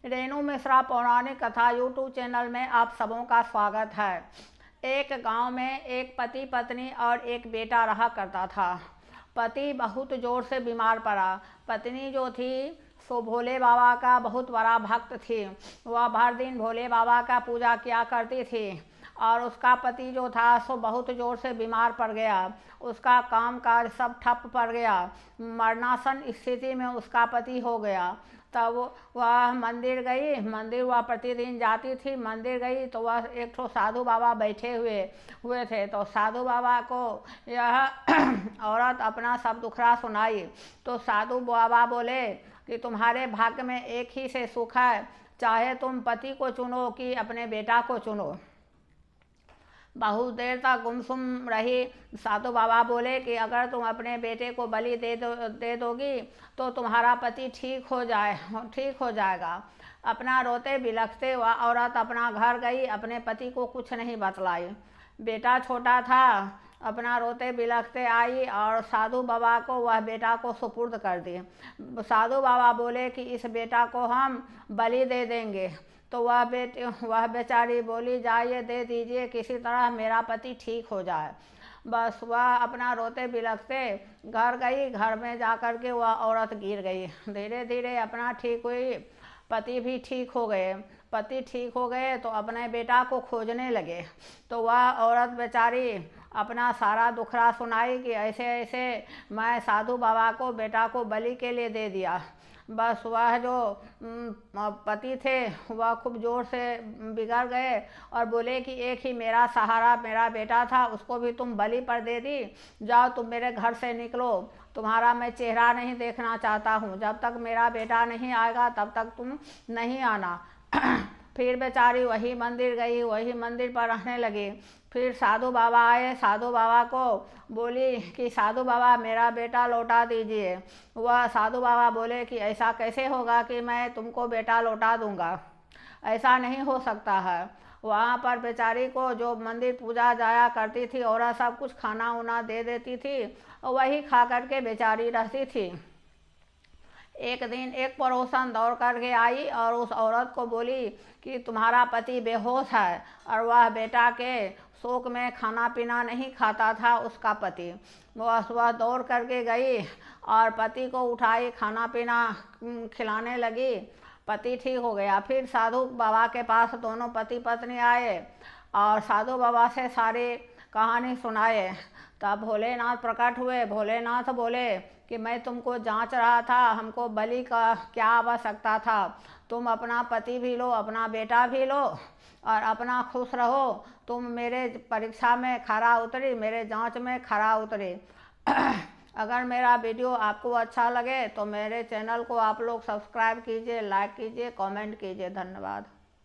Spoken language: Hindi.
रेणु मिश्रा पौराणिक कथा यूट्यूब चैनल में आप सबों का स्वागत है। एक गांव में एक पति पत्नी और एक बेटा रहा करता था। पति बहुत जोर से बीमार पड़ा। पत्नी जो थी सो भोले बाबा का बहुत बड़ा भक्त थी। वह भर दिन भोले बाबा का पूजा किया करती थी और उसका पति जो था सो बहुत जोर से बीमार पड़ गया। उसका काम काज सब ठप पड़ गया। मरणासन स्थिति में उसका पति हो गया। तब वह मंदिर गई। मंदिर वह प्रतिदिन जाती थी। मंदिर गई तो वह एक ठो साधु बाबा बैठे हुए थे। तो साधु बाबा को यह औरत अपना सब दुखड़ा सुनाई। तो साधु बाबा बोले कि तुम्हारे भाग्य में एक ही से सुख है, चाहे तुम पति को चुनो कि अपने बेटा को चुनो। बहुत देर तक गुमसुम रही। साधु बाबा बोले कि अगर तुम अपने बेटे को बलि दे दोगी तो तुम्हारा पति ठीक हो जाएगा। अपना रोते बिलखते वह औरत अपना घर गई। अपने पति को कुछ नहीं बतलाई। बेटा छोटा था। अपना रोते बिलखते आई और साधु बाबा को वह बेटा को सुपुर्द कर दी। साधु बाबा बोले कि इस बेटा को हम बलि दे देंगे। तो वह बेचारी बोली, जाइए दे दीजिए, किसी तरह मेरा पति ठीक हो जाए। बस वह अपना रोते बिलखते घर गई। घर में जा कर के वह औरत गिर गई। धीरे धीरे अपना ठीक हुई। पति भी ठीक हो गए। पति ठीक हो गए तो अपने बेटा को खोजने लगे। तो वह औरत बेचारी अपना सारा दुखड़ा सुनाई कि ऐसे ऐसे मैं साधु बाबा को बेटा को बलि के लिए दे दिया। बस वह जो पति थे वह खूब ज़ोर से बिगड़ गए और बोले कि एक ही मेरा सहारा मेरा बेटा था, उसको भी तुम बलि पर दे दी। जाओ तुम मेरे घर से निकलो, तुम्हारा मैं चेहरा नहीं देखना चाहता हूँ। जब तक मेरा बेटा नहीं आएगा तब तक तुम नहीं आना। फिर बेचारी वही मंदिर गई, वही मंदिर पर रहने लगी। फिर साधु बाबा आए। साधु बाबा को बोली कि साधु बाबा मेरा बेटा लौटा दीजिए। वह साधु बाबा बोले कि ऐसा कैसे होगा कि मैं तुमको बेटा लौटा दूंगा, ऐसा नहीं हो सकता है। वहाँ पर बेचारी को जो मंदिर पूजा जाया करती थी औरत सब कुछ खाना उना दे देती थी और वही खा करके बेचारी रहती थी। एक दिन एक पड़ोसन दौड़ करके आई और उस औरत को बोली कि तुम्हारा पति बेहोश है। और वह बेटा के शोक में खाना पीना नहीं खाता था उसका पति। वह दौड़ करके गई और पति को उठाई, खाना पीना खिलाने लगी। पति ठीक हो गया। फिर साधु बाबा के पास दोनों पति पत्नी आए और साधु बाबा से सारी कहानी सुनाए। तब भोलेनाथ प्रकट हुए। भोलेनाथ बोले कि मैं तुमको जांच रहा था, हमको बलि का क्या आवश्यकता था। तुम अपना पति भी लो, अपना बेटा भी लो और अपना खुश रहो। तुम मेरे परीक्षा में खरा उतरी, मेरे जांच में खरा उतरी। अगर मेरा वीडियो आपको अच्छा लगे तो मेरे चैनल को आप लोग सब्सक्राइब कीजिए, लाइक कीजिए, कमेंट कीजिए। धन्यवाद।